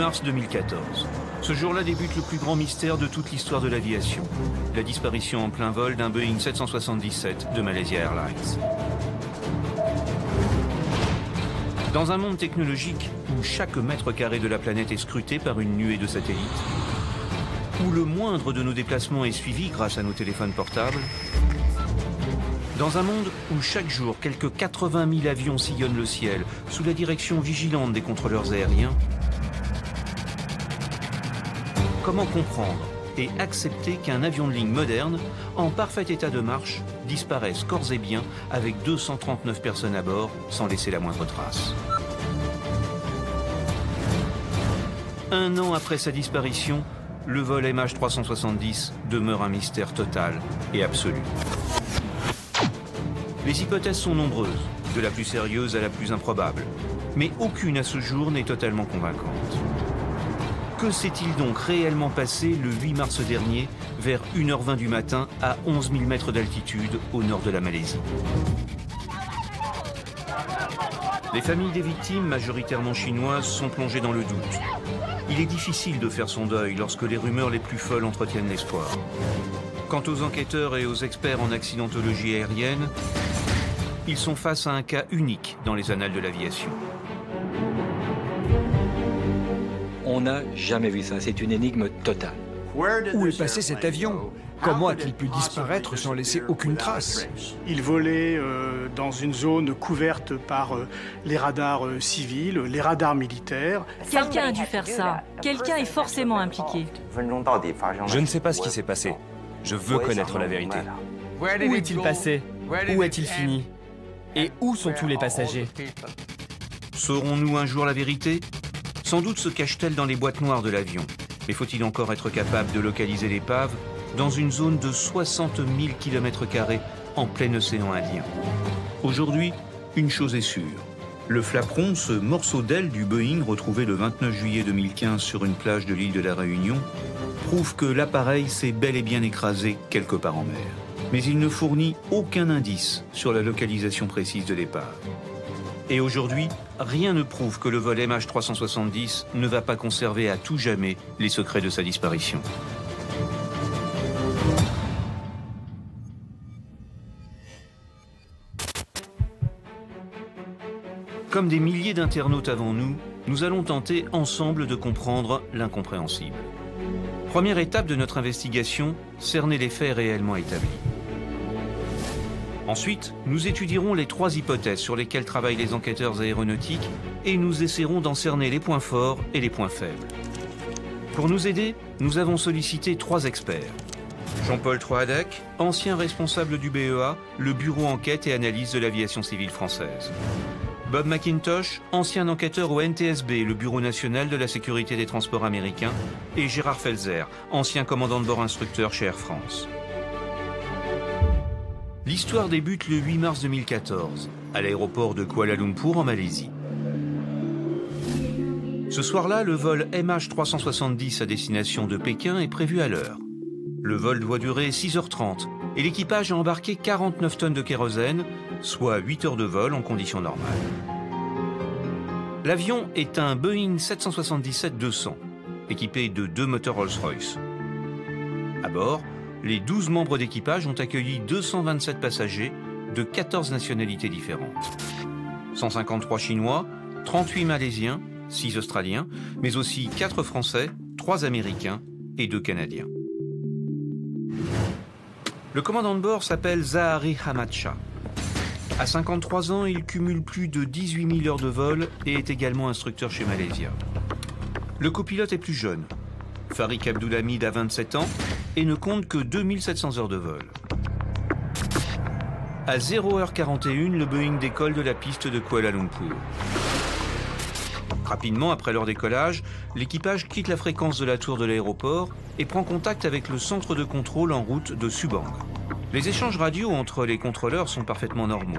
mars 2014. Ce jour-là débute le plus grand mystère de toute l'histoire de l'aviation. La disparition en plein vol d'un Boeing 777 de Malaysia Airlines. Dans un monde technologique où chaque mètre carré de la planète est scruté par une nuée de satellites, où le moindre de nos déplacements est suivi grâce à nos téléphones portables, dans un monde où chaque jour, quelques 80 000 avions sillonnent le ciel sous la direction vigilante des contrôleurs aériens, comment comprendre et accepter qu'un avion de ligne moderne, en parfait état de marche, disparaisse corps et biens avec 239 personnes à bord sans laisser la moindre trace? Un an après sa disparition, le vol MH370 demeure un mystère total et absolu. Les hypothèses sont nombreuses, de la plus sérieuse à la plus improbable, mais aucune à ce jour n'est totalement convaincante. Que s'est-il donc réellement passé le 8 mars dernier, vers 1h20 du matin, à 11 000 mètres d'altitude, au nord de la Malaisie? Les familles des victimes, majoritairement chinoises, sont plongées dans le doute. Il est difficile de faire son deuil lorsque les rumeurs les plus folles entretiennent l'espoir. Quant aux enquêteurs et aux experts en accidentologie aérienne, ils sont face à un cas unique dans les annales de l'aviation. On n'a jamais vu ça, c'est une énigme totale. Où est passé cet avion? Comment a-t-il pu disparaître sans laisser aucune trace? Il volait dans une zone couverte par les radars civils, les radars militaires. Quelqu'un a dû faire ça. Quelqu'un est forcément impliqué. Je ne sais pas ce qui s'est passé. Je veux connaître la vérité. Où est-il passé? Où a-t-il fini? Et où sont tous les passagers? Saurons-nous un jour la vérité? Sans doute se cache-t-elle dans les boîtes noires de l'avion. Mais faut-il encore être capable de localiser l'épave dans une zone de 60 000 km² en plein océan Indien? Aujourd'hui, une chose est sûre. Le flaperon, ce morceau d'aile du Boeing retrouvé le 29 juillet 2015 sur une plage de l'île de la Réunion, prouve que l'appareil s'est bel et bien écrasé quelque part en mer. Mais il ne fournit aucun indice sur la localisation précise de l'épave. Et aujourd'hui, rien ne prouve que le vol MH370 ne va pas conserver à tout jamais les secrets de sa disparition. Comme des milliers d'internautes avant nous, nous allons tenter ensemble de comprendre l'incompréhensible. Première étape de notre investigation, cerner les faits réellement établis. Ensuite, nous étudierons les 3 hypothèses sur lesquelles travaillent les enquêteurs aéronautiques et nous essaierons d'en cerner les points forts et les points faibles. Pour nous aider, nous avons sollicité 3 experts. Jean-Paul Troadec, ancien responsable du BEA, le Bureau Enquête et Analyse de l'Aviation Civile Française. Bob McIntosh, ancien enquêteur au NTSB, le Bureau National de la Sécurité des Transports américains, et Gérard Felzer, ancien commandant de bord instructeur chez Air France. L'histoire débute le 8 mars 2014, à l'aéroport de Kuala Lumpur en Malaisie. Ce soir-là, le vol MH370 à destination de Pékin est prévu à l'heure. Le vol doit durer 6h30 et l'équipage a embarqué 49 tonnes de kérosène, soit 8 heures de vol en conditions normales. L'avion est un Boeing 777-200, équipé de 2 moteurs Rolls-Royce. À bord, les 12 membres d'équipage ont accueilli 227 passagers de 14 nationalités différentes. 153 Chinois, 38 Malaisiens, 6 Australiens, mais aussi 4 Français, 3 Américains et 2 Canadiens. Le commandant de bord s'appelle Zahari Ahmad Shah. À 53 ans, il cumule plus de 18 000 heures de vol et est également instructeur chez Malaysia. Le copilote est plus jeune. Farik Abdulhamid a 27 ans et ne compte que 2700 heures de vol. À 0h41, le Boeing décolle de la piste de Kuala Lumpur. Rapidement après leur décollage, l'équipage quitte la fréquence de la tour de l'aéroport et prend contact avec le centre de contrôle en route de Subang. Les échanges radio entre les contrôleurs sont parfaitement normaux.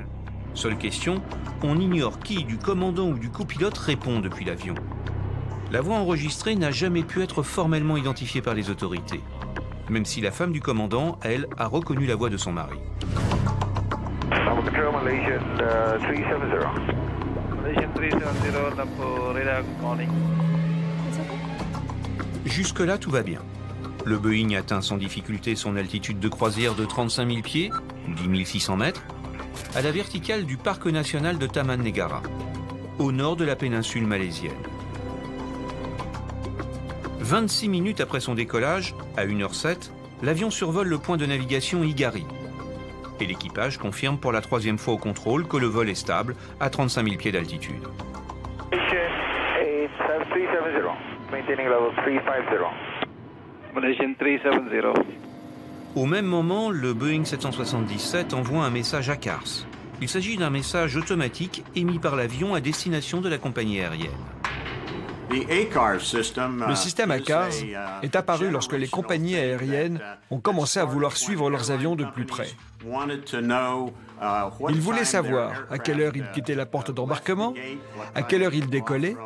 Seule question, on ignore qui, du commandant ou du copilote, répond depuis l'avion. La voix enregistrée n'a jamais pu être formellement identifiée par les autorités, même si la femme du commandant, elle, a reconnu la voix de son mari. Malaysian 370. Malaysian 370, radar calling. Jusque-là, tout va bien. Le Boeing atteint sans difficulté son altitude de croisière de 35 000 pieds, ou 10 600 mètres, à la verticale du parc national de Taman Negara, au nord de la péninsule malaisienne. 26 minutes après son décollage, à 1h07, l'avion survole le point de navigation Higari. Et l'équipage confirme pour la 3e fois au contrôle que le vol est stable à 35 000 pieds d'altitude. Au même moment, le Boeing 777 envoie un message à CARS. Il s'agit d'un message automatique émis par l'avion à destination de la compagnie aérienne. Le système ACARS est apparu lorsque les compagnies aériennes ont commencé à vouloir suivre leurs avions de plus près. Ils voulaient savoir à quelle heure ils quittaient la porte d'embarquement, à quelle heure ils décollaient,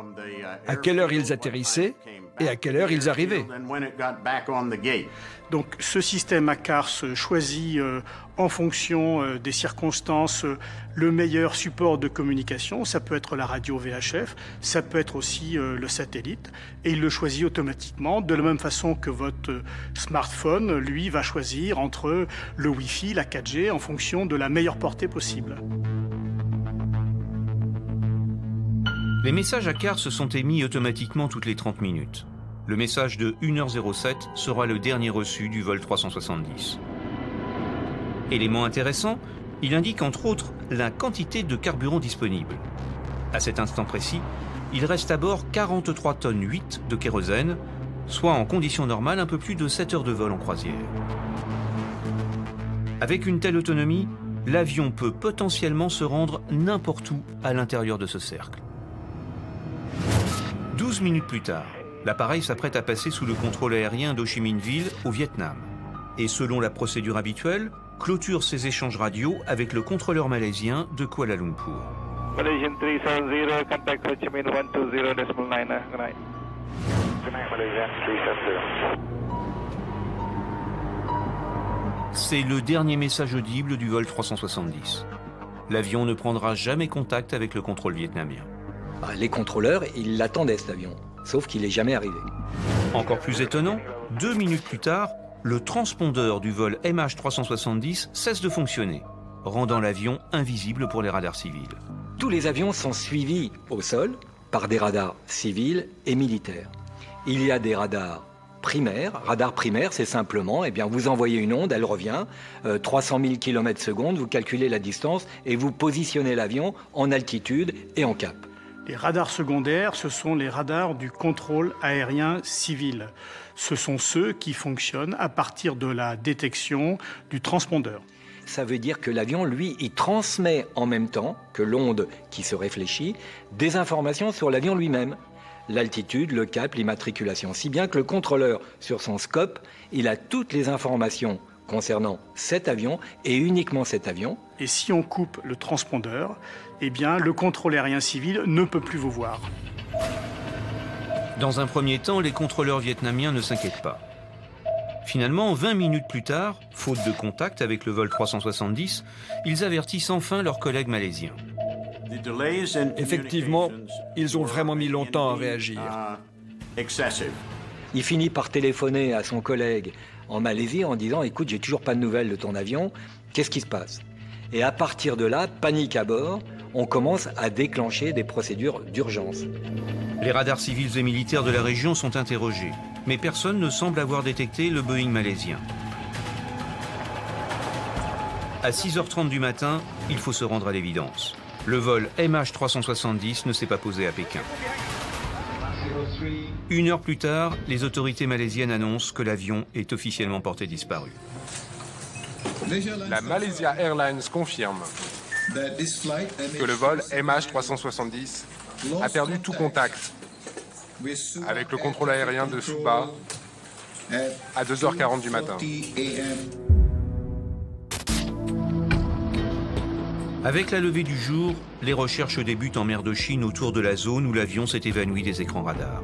à quelle heure ils atterrissaient et à quelle heure ils arrivaient. Donc ce système ACARS choisit en fonction des circonstances le meilleur support de communication. Ça peut être la radio VHF, ça peut être aussi le satellite. Et il le choisit automatiquement, de la même façon que votre smartphone, lui, va choisir entre le Wi-Fi, la 4G, en fonction de la meilleure portée possible. Les messages ACARS sont émis automatiquement toutes les 30 minutes. Le message de 1h07 sera le dernier reçu du vol 370. Élément intéressant, il indique entre autres la quantité de carburant disponible. À cet instant précis, il reste à bord 43 tonnes 8 de kérosène, soit en conditions normales un peu plus de 7 heures de vol en croisière. Avec une telle autonomie, l'avion peut potentiellement se rendre n'importe où à l'intérieur de ce cercle. 12 minutes plus tard, l'appareil s'apprête à passer sous le contrôle aérien d'Ho Chi Minh Ville au Vietnam. Et selon la procédure habituelle, clôture ses échanges radio avec le contrôleur malaisien de Kuala Lumpur. Malaysian 370, contact Ho Chi Minh 120.9. Good night, Malaysian 370. C'est le dernier message audible du vol 370. L'avion ne prendra jamais contact avec le contrôle vietnamien. Les contrôleurs, ils l'attendaient cet avion, sauf qu'il n'est jamais arrivé. Encore plus étonnant, 2 minutes plus tard, le transpondeur du vol MH370 cesse de fonctionner, rendant l'avion invisible pour les radars civils. Tous les avions sont suivis au sol par des radars civils et militaires. Il y a des radars primaires. Radar primaire, c'est simplement, vous envoyez une onde, elle revient, 300 000 km/s, vous calculez la distance et vous positionnez l'avion en altitude et en cap. Les radars secondaires, ce sont les radars du contrôle aérien civil. Ce sont ceux qui fonctionnent à partir de la détection du transpondeur. Ça veut dire que l'avion, lui, il transmet en même temps que l'onde qui se réfléchit des informations sur l'avion lui-même. L'altitude, le cap, l'immatriculation. Si bien que le contrôleur, sur son scope, il a toutes les informations concernant cet avion et uniquement cet avion. Et si on coupe le transpondeur, le contrôle aérien civil ne peut plus vous voir. Dans un premier temps, les contrôleurs vietnamiens ne s'inquiètent pas. Finalement, 20 minutes plus tard, faute de contact avec le vol 370, ils avertissent enfin leurs collègues malaisiens. Effectivement, ils ont vraiment mis longtemps à réagir. Il finit par téléphoner à son collègue en Malaisie en disant « Écoute, j'ai toujours pas de nouvelles de ton avion, qu'est-ce qui se passe ?» Et à partir de là, panique à bord, on commence à déclencher des procédures d'urgence. Les radars civils et militaires de la région sont interrogés, mais personne ne semble avoir détecté le Boeing malaisien. À 6h30 du matin, il faut se rendre à l'évidence. Le vol MH370 ne s'est pas posé à Pékin. 1 heure plus tard, les autorités malaisiennes annoncent que l'avion est officiellement porté disparu. La Malaysia Airlines confirme que le vol MH370 a perdu tout contact avec le contrôle aérien de Suba à 2h40 du matin. Avec la levée du jour, les recherches débutent en mer de Chine autour de la zone où l'avion s'est évanoui des écrans radars.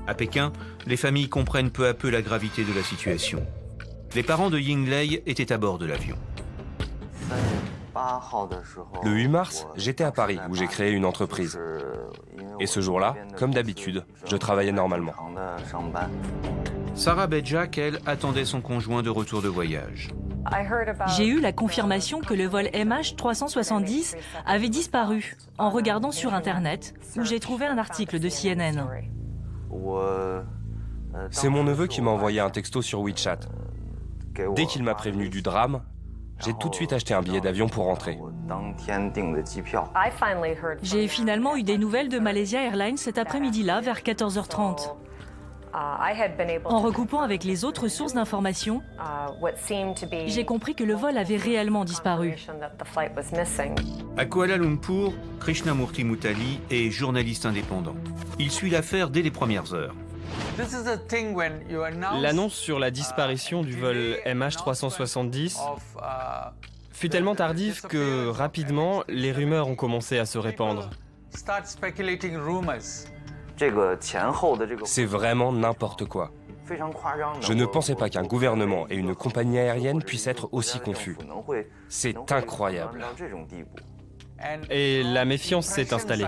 À Pékin, les familles comprennent peu à peu la gravité de la situation. Les parents de Ying Lei étaient à bord de l'avion. Le 8 mars, j'étais à Paris où j'ai créé une entreprise. Et ce jour-là, comme d'habitude, je travaillais normalement. Sarah Bedjak, elle, attendait son conjoint de retour de voyage. J'ai eu la confirmation que le vol MH370 avait disparu en regardant sur Internet, où j'ai trouvé un article de CNN. C'est mon neveu qui m'a envoyé un texto sur WeChat. Dès qu'il m'a prévenu du drame, j'ai tout de suite acheté un billet d'avion pour rentrer. J'ai finalement eu des nouvelles de Malaysia Airlines cet après-midi-là, vers 14h30. En recoupant avec les autres sources d'informations, j'ai compris que le vol avait réellement disparu. À Kuala Lumpur, Krishnamurti Mutali est journaliste indépendant. Il suit l'affaire dès les premières heures. L'annonce sur la disparition du vol MH370 fut tellement tardive que, rapidement, les rumeurs ont commencé à se répandre. C'est vraiment n'importe quoi. Je ne pensais pas qu'un gouvernement et une compagnie aérienne puissent être aussi confus. C'est incroyable. Et la méfiance s'est installée.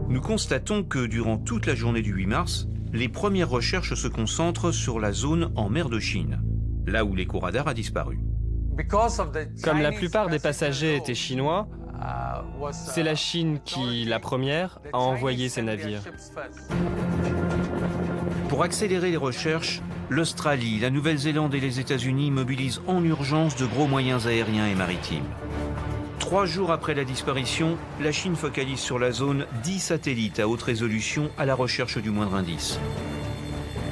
Nous constatons que durant toute la journée du 8 mars, les premières recherches se concentrent sur la zone en mer de Chine, là où l'écho-radar a disparu. Comme la plupart des passagers étaient chinois, c'est la Chine qui, la première, a envoyé ses navires. Pour accélérer les recherches, l'Australie, la Nouvelle-Zélande et les États-Unis mobilisent en urgence de gros moyens aériens et maritimes. 3 jours après la disparition, la Chine focalise sur la zone 10 satellites à haute résolution à la recherche du moindre indice.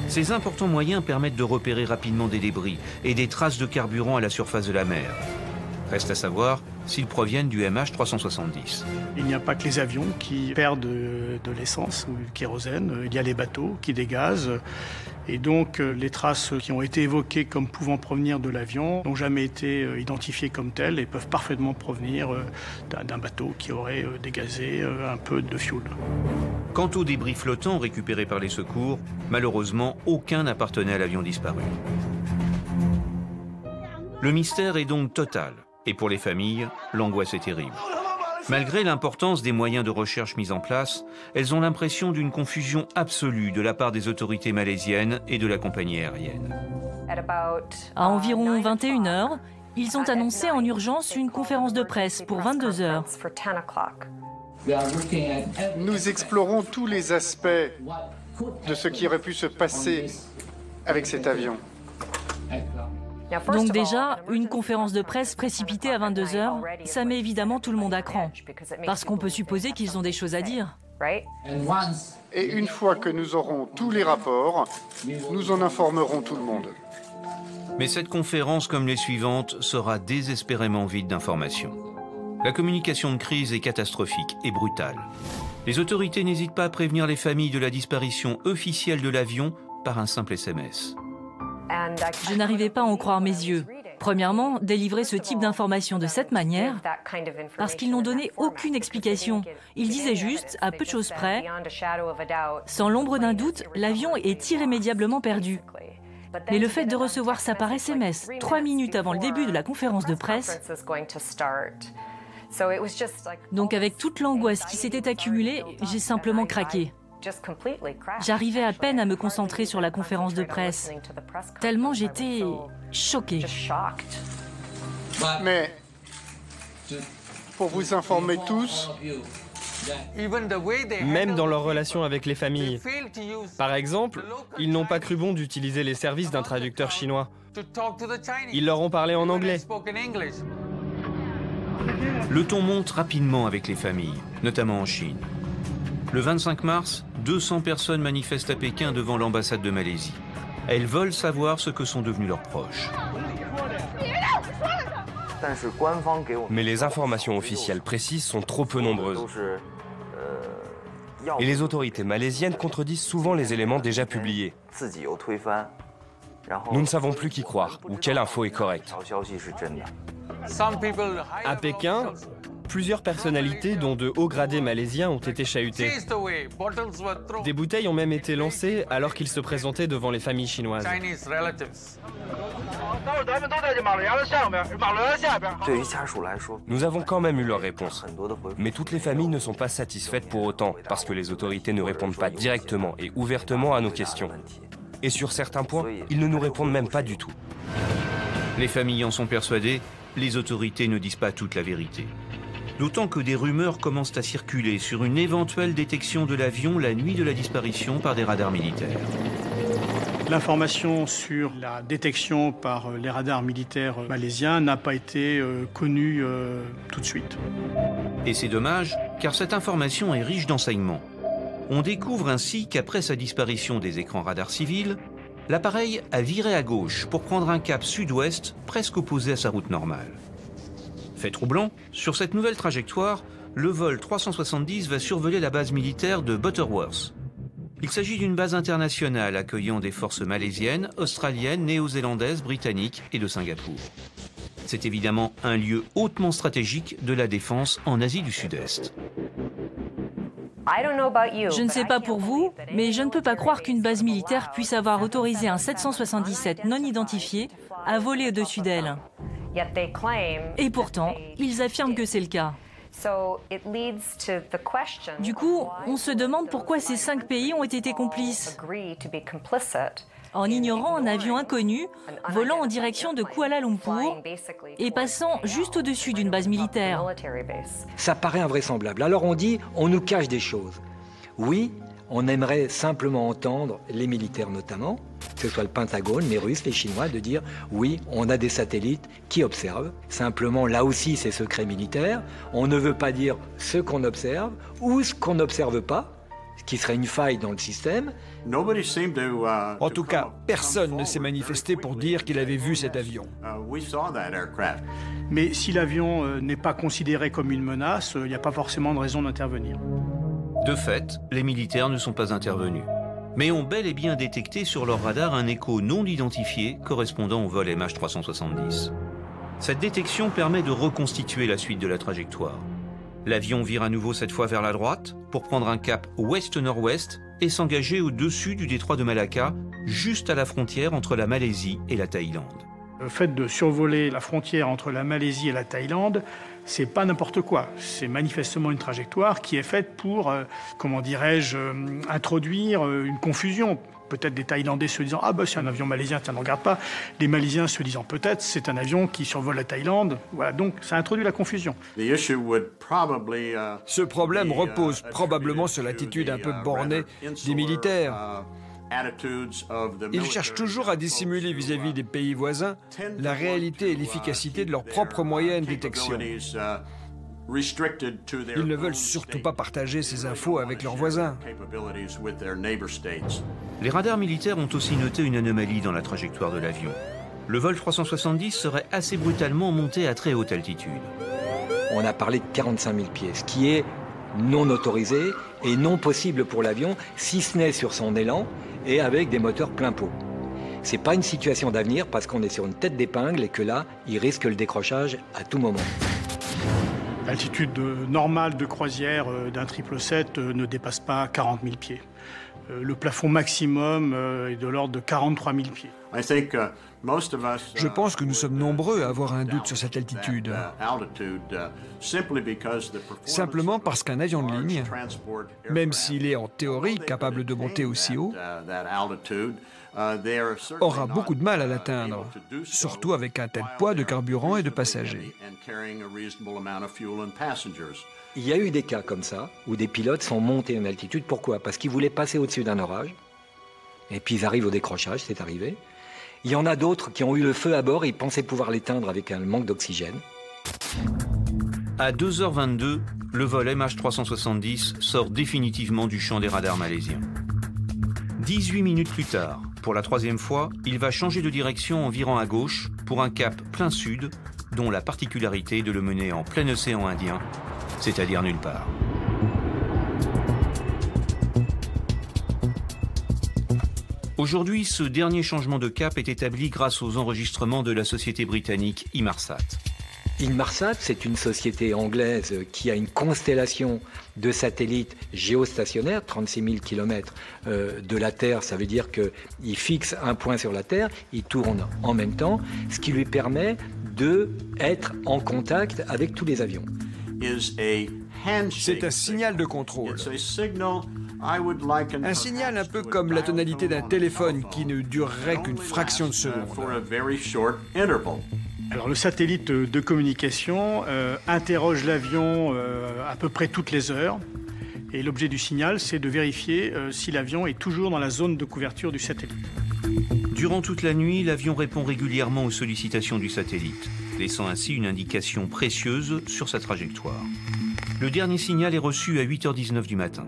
Ces importants moyens permettent de repérer rapidement des débris et des traces de carburant à la surface de la mer. Reste à savoir s'ils proviennent du MH370. Il n'y a pas que les avions qui perdent de l'essence ou du kérosène, il y a les bateaux qui dégazent. Et donc les traces qui ont été évoquées comme pouvant provenir de l'avion n'ont jamais été identifiées comme telles et peuvent parfaitement provenir d'un bateau qui aurait dégazé un peu de fioul. Quant aux débris flottants récupérés par les secours, malheureusement, aucun n'appartenait à l'avion disparu. Le mystère est donc total. Et pour les familles, l'angoisse est terrible. Malgré l'importance des moyens de recherche mis en place, elles ont l'impression d'une confusion absolue de la part des autorités malaisiennes et de la compagnie aérienne. À environ 21h, ils ont annoncé en urgence une conférence de presse pour 22h. Nous explorons tous les aspects de ce qui aurait pu se passer avec cet avion. Donc déjà, une conférence de presse précipitée à 22h, ça met évidemment tout le monde à cran. Parce qu'on peut supposer qu'ils ont des choses à dire. Et une fois que nous aurons tous les rapports, nous en informerons tout le monde. Mais cette conférence, comme les suivantes, sera désespérément vide d'informations. La communication de crise est catastrophique et brutale. Les autorités n'hésitent pas à prévenir les familles de la disparition officielle de l'avion par un simple SMS. Je n'arrivais pas à en croire mes yeux. Premièrement, délivrer ce type d'informations de cette manière, parce qu'ils n'ont donné aucune explication. Ils disaient juste, à peu de choses près, sans l'ombre d'un doute, l'avion est irrémédiablement perdu. Mais le fait de recevoir ça par SMS 3 minutes avant le début de la conférence de presse, donc avec toute l'angoisse qui s'était accumulée, j'ai simplement craqué. J'arrivais à peine à me concentrer sur la conférence de presse, tellement j'étais choquée. Mais, pour vous informer tous, même dans leur relation avec les familles. Par exemple, ils n'ont pas cru bon d'utiliser les services d'un traducteur chinois. Ils leur ont parlé en anglais. Le ton monte rapidement avec les familles, notamment en Chine. Le 25 mars, 200 personnes manifestent à Pékin devant l'ambassade de Malaisie. Elles veulent savoir ce que sont devenus leurs proches. Mais les informations officielles précises sont trop peu nombreuses. Et les autorités malaisiennes contredisent souvent les éléments déjà publiés. Nous ne savons plus qui croire ou quelle info est correcte. À Pékin, plusieurs personnalités, dont de hauts gradés malaisiens, ont été chahutées. Des bouteilles ont même été lancées alors qu'ils se présentaient devant les familles chinoises. Nous avons quand même eu leur réponse. Mais toutes les familles ne sont pas satisfaites pour autant, parce que les autorités ne répondent pas directement et ouvertement à nos questions. Et sur certains points, ils ne nous répondent même pas du tout. Les familles en sont persuadées, les autorités ne disent pas toute la vérité. D'autant que des rumeurs commencent à circuler sur une éventuelle détection de l'avion la nuit de la disparition par des radars militaires. L'information sur la détection par les radars militaires malaisiens n'a pas été connue tout de suite. Et c'est dommage, car cette information est riche d'enseignements. On découvre ainsi qu'après sa disparition des écrans radars civils, l'appareil a viré à gauche pour prendre un cap sud-ouest presque opposé à sa route normale. Fait troublant, sur cette nouvelle trajectoire, le vol 370 va survoler la base militaire de Butterworth. Il s'agit d'une base internationale accueillant des forces malaisiennes, australiennes, néo-zélandaises, britanniques et de Singapour. C'est évidemment un lieu hautement stratégique de la défense en Asie du Sud-Est. Je ne sais pas pour vous, mais je ne peux pas croire qu'une base militaire puisse avoir autorisé un 777 non identifié à voler au-dessus d'elle. Et pourtant, ils affirment que c'est le cas. Du coup, on se demande pourquoi ces 5 pays ont été complices, en ignorant un avion inconnu volant en direction de Kuala Lumpur et passant juste au-dessus d'une base militaire. Ça paraît invraisemblable. Alors on dit, on nous cache des choses. Oui, on aimerait simplement entendre, les militaires notamment, que ce soit le Pentagone, les Russes, les Chinois, de dire oui, on a des satellites qui observent. Simplement, là aussi, c'est secret militaire. On ne veut pas dire ce qu'on observe ou ce qu'on n'observe pas, ce qui serait une faille dans le système. En tout cas, personne ne s'est manifesté pour dire qu'il avait vu cet avion. Mais si l'avion n'est pas considéré comme une menace, il n'y a pas forcément de raison d'intervenir. De fait, les militaires ne sont pas intervenus, mais ont bel et bien détecté sur leur radar un écho non identifié correspondant au vol MH370. Cette détection permet de reconstituer la suite de la trajectoire. L'avion vire à nouveau cette fois vers la droite pour prendre un cap ouest-nord-ouest et s'engager au-dessus du détroit de Malacca, juste à la frontière entre la Malaisie et la Thaïlande. Le fait de survoler la frontière entre la Malaisie et la Thaïlande, c'est pas n'importe quoi. C'est manifestement une trajectoire qui est faite pour, introduire une confusion. Peut-être des Thaïlandais se disant « Ah ben c'est un avion malaisien, tiens, ne regarde pas ». Les Malaisiens se disant « Peut-être c'est un avion qui survole la Thaïlande ». Voilà, donc ça introduit la confusion. Ce problème repose probablement sur l'attitude un peu bornée des militaires. Ils cherchent toujours à dissimuler vis-à-vis des pays voisins la réalité et l'efficacité de leurs propres moyens de détection. Ils ne veulent surtout pas partager ces infos avec leurs voisins. Les radars militaires ont aussi noté une anomalie dans la trajectoire de l'avion. Le vol 370 serait assez brutalement monté à très haute altitude. On a parlé de 45 000 pieds, ce qui est non autorisé et non possible pour l'avion, si ce n'est sur son élan et avec des moteurs plein pot. C'est pas une situation d'avenir parce qu'on est sur une tête d'épingle et que là, il risque le décrochage à tout moment. L'altitude normale de croisière d'un 777 ne dépasse pas 40 000 pieds. Le plafond maximum est de l'ordre de 43 000 pieds. Je pense que nous sommes nombreux à avoir un doute sur cette altitude. Simplement parce qu'un avion de ligne, même s'il est en théorie capable de monter aussi haut, aura beaucoup de mal à l'atteindre, surtout avec un tel poids de carburant et de passagers. Il y a eu des cas comme ça, où des pilotes sont montés en altitude. Pourquoi? Parce qu'ils voulaient passer au-dessus d'un orage, et puis ils arrivent au décrochage, c'est arrivé. Il y en a d'autres qui ont eu le feu à bord et ils pensaient pouvoir l'éteindre avec un manque d'oxygène. À 2h22, le vol MH370 sort définitivement du champ des radars malaisiens. 18 minutes plus tard, pour la 3e fois, il va changer de direction en virant à gauche pour un cap plein sud, dont la particularité de le mener en plein océan Indien, c'est-à-dire nulle part. Aujourd'hui, ce dernier changement de cap est établi grâce aux enregistrements de la société britannique Inmarsat. Inmarsat, c'est une société anglaise qui a une constellation de satellites géostationnaires, 36 000 km de la Terre. Ça veut dire qu'il fixe un point sur la Terre, il tourne en même temps, ce qui lui permet d'être en contact avec tous les avions. C'est un signal de contrôle. Un signal un peu comme la tonalité d'un téléphone qui ne durerait qu'une fraction de seconde. Alors le satellite de communication interroge l'avion à peu près toutes les heures. Et l'objet du signal, c'est de vérifier si l'avion est toujours dans la zone de couverture du satellite. Durant toute la nuit, l'avion répond régulièrement aux sollicitations du satellite, laissant ainsi une indication précieuse sur sa trajectoire. Le dernier signal est reçu à 8h19 du matin.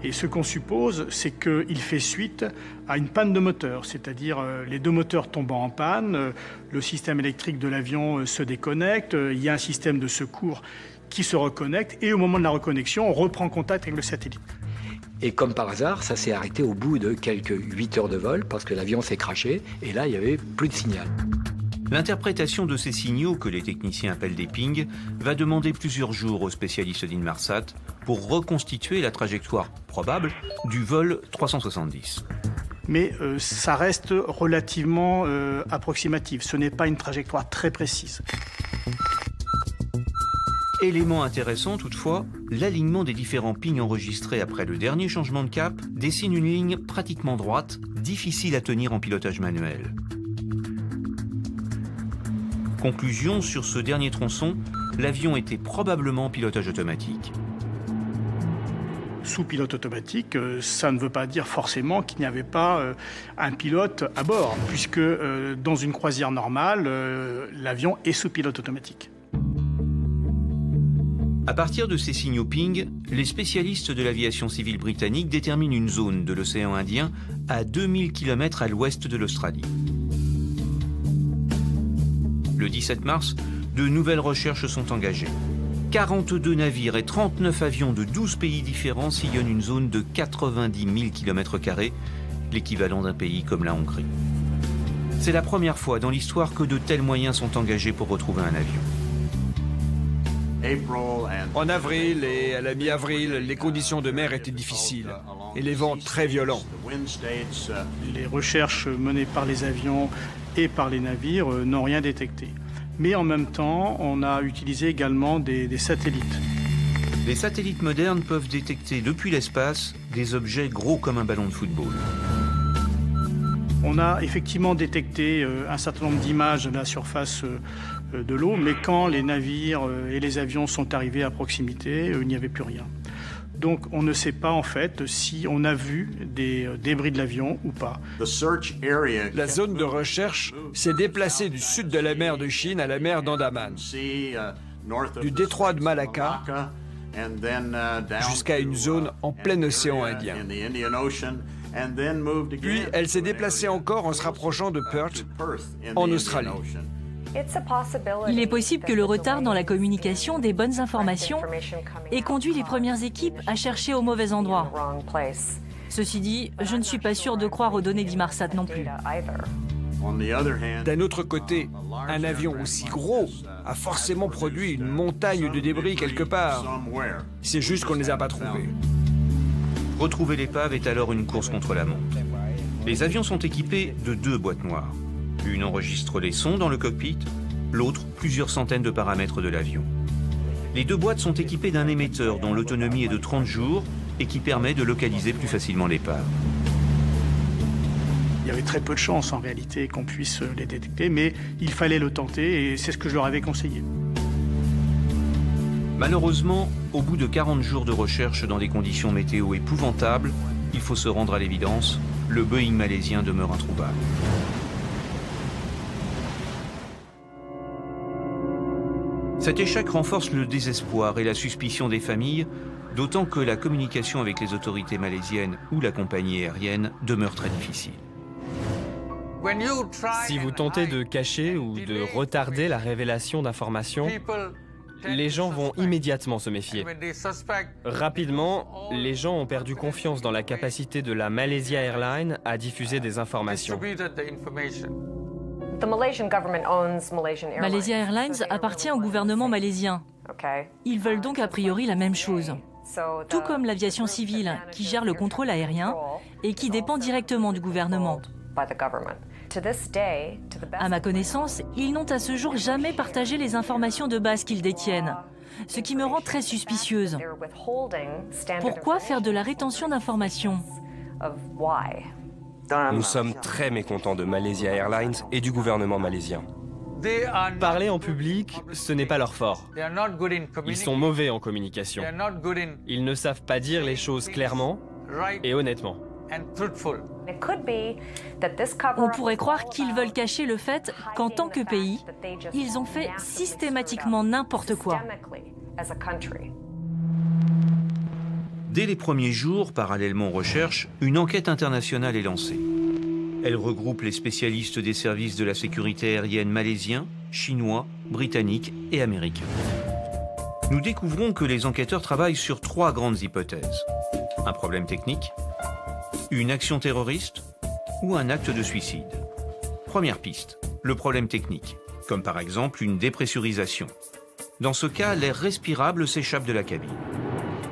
Et ce qu'on suppose, c'est qu'il fait suite à une panne de moteur, c'est-à-dire les deux moteurs tombant en panne, le système électrique de l'avion se déconnecte, il y a un système de secours qui se reconnecte, et au moment de la reconnexion, on reprend contact avec le satellite. Et comme par hasard, ça s'est arrêté au bout de quelques 8 heures de vol, parce que l'avion s'est crashé, et là, il n'y avait plus de signal. L'interprétation de ces signaux, que les techniciens appellent des pings, va demander plusieurs jours aux spécialistes d'Inmarsat pour reconstituer la trajectoire probable du vol 370. Mais ça reste relativement approximatif. Ce n'est pas une trajectoire très précise. Élément intéressant toutefois, l'alignement des différents pings enregistrés après le dernier changement de cap dessine une ligne pratiquement droite, difficile à tenir en pilotage manuel. Conclusion, sur ce dernier tronçon, l'avion était probablement en pilotage automatique. Sous pilote automatique, ça ne veut pas dire forcément qu'il n'y avait pas un pilote à bord, puisque dans une croisière normale, l'avion est sous pilote automatique. À partir de ces signaux ping, les spécialistes de l'aviation civile britannique déterminent une zone de l'océan Indien à 2000 km à l'ouest de l'Australie. Le 17 mars, de nouvelles recherches sont engagées. 42 navires et 39 avions de 12 pays différents sillonnent une zone de 90 000 km², l'équivalent d'un pays comme la Hongrie. C'est la première fois dans l'histoire que de tels moyens sont engagés pour retrouver un avion. En avril et à la mi-avril, les conditions de mer étaient difficiles et les vents très violents. Les recherches menées par les avions et par les navires n'ont rien détecté. Mais en même temps, on a utilisé également des satellites. Les satellites modernes peuvent détecter depuis l'espace des objets gros comme un ballon de football. On a effectivement détecté un certain nombre d'images de la surface de l'eau, mais quand les navires et les avions sont arrivés à proximité, il n'y avait plus rien. Donc on ne sait pas en fait si on a vu des débris de l'avion ou pas. La zone de recherche s'est déplacée du sud de la mer de Chine à la mer d'Andaman, du détroit de Malacca jusqu'à une zone en plein océan Indien. Puis elle s'est déplacée encore en se rapprochant de Perth, en Australie. Il est possible que le retard dans la communication des bonnes informations ait conduit les premières équipes à chercher au mauvais endroit. Ceci dit, je ne suis pas sûr de croire aux données d'Inmarsat non plus. D'un autre côté, un avion aussi gros a forcément produit une montagne de débris quelque part. C'est juste qu'on ne les a pas trouvés. Retrouver l'épave est alors une course contre la montre. Les avions sont équipés de 2 boîtes noires. Une enregistre les sons dans le cockpit, l'autre plusieurs centaines de paramètres de l'avion. Les 2 boîtes sont équipées d'un émetteur dont l'autonomie est de 30 jours et qui permet de localiser plus facilement l'épave. Il y avait très peu de chances en réalité qu'on puisse les détecter, mais il fallait le tenter et c'est ce que je leur avais conseillé. Malheureusement, au bout de 40 jours de recherche dans des conditions météo épouvantables, il faut se rendre à l'évidence, le Boeing malaisien demeure introuvable. Cet échec renforce le désespoir et la suspicion des familles, d'autant que la communication avec les autorités malaisiennes ou la compagnie aérienne demeure très difficile. Si vous tentez de cacher ou de retarder la révélation d'informations, les gens vont immédiatement se méfier. Rapidement, les gens ont perdu confiance dans la capacité de la Malaysia Airlines à diffuser des informations. Malaysia Airlines appartient au gouvernement malaisien. Ils veulent donc a priori la même chose. Tout comme l'aviation civile, qui gère le contrôle aérien et qui dépend directement du gouvernement. À ma connaissance, ils n'ont à ce jour jamais partagé les informations de base qu'ils détiennent, ce qui me rend très suspicieuse. Pourquoi faire de la rétention d'informations ? Nous sommes très mécontents de Malaysia Airlines et du gouvernement malaisien. Parler en public, ce n'est pas leur fort. Ils sont mauvais en communication. Ils ne savent pas dire les choses clairement et honnêtement. On pourrait croire qu'ils veulent cacher le fait qu'en tant que pays, ils ont fait systématiquement n'importe quoi. Dès les premiers jours, parallèlement aux recherches, une enquête internationale est lancée. Elle regroupe les spécialistes des services de la sécurité aérienne malaisiens, chinois, britanniques et américains. Nous découvrons que les enquêteurs travaillent sur 3 grandes hypothèses. Un problème technique, une action terroriste ou un acte de suicide. Première piste, le problème technique, comme par exemple une dépressurisation. Dans ce cas, l'air respirable s'échappe de la cabine.